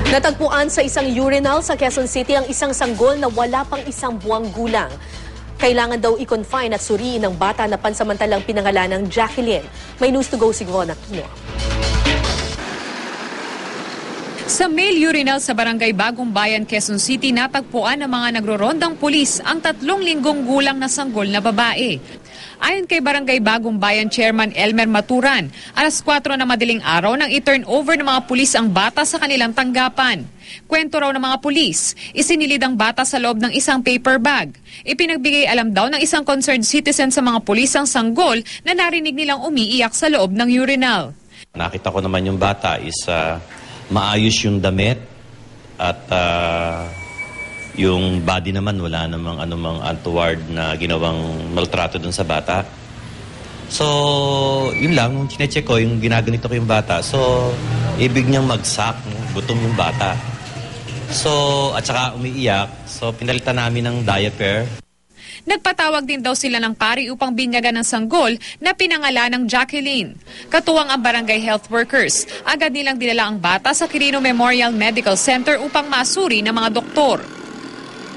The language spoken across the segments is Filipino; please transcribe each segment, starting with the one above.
Natagpuan sa isang urinal sa Quezon City ang isang sanggol na wala pang isang buwang gulang. Kailangan daw i-confine at suriin ng bata na pansamantalang pinangalan ng Jacqueline. May news to go si Von Aquino. Sa male urinal sa Barangay Bagong Bayan, Quezon City, natagpuan ng mga nagrorondang pulis ang 3 linggong gulang na sanggol na babae. Ayon kay Barangay Bagong Bayan Chairman Elmer Maturan, alas 4 na madaling araw nang i-turn over ng mga pulis ang bata sa kanilang tanggapan. Kwento raw ng mga pulis, isinilid ang bata sa loob ng isang paper bag. Ipinagbigay alam daw ng isang concerned citizen sa mga pulis ang sanggol na narinig nilang umiiyak sa loob ng urinal. Nakita ko naman yung bata is maayos yung damit at yung body naman wala namang anumang untoward na ginawang maltrato dun sa bata. So, yun lang, nung chinecheck ko, yung ginaganito ko yung bata. So, ibig niyang magsak, gutom yung bata. So, at saka umiiyak. So, pinalitan namin ng diaper. Nagpatawag din daw sila ng pari upang binyagan ng sanggol na pinangalan ng Jacqueline. Katuwang ang barangay health workers. Agad nilang dinala ang bata sa Quirino Memorial Medical Center upang masuri ng mga doktor.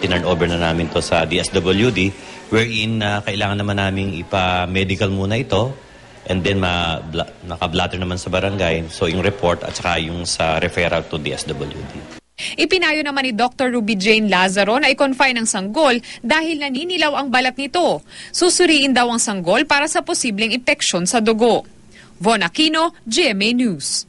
Tinurn over na namin to sa DSWD wherein kailangan naman namin ipa-medical muna ito and then naka-blatter naman sa barangay. So yung report at saka yung sa referral to DSWD. Ipinayo naman ni Dr. Ruby Jane Lazaro na i-confine ang sanggol dahil naninilaw ang balat nito. Susuriin daw ang sanggol para sa posibleng impeksyon sa dugo. Von Aquino, GMA News.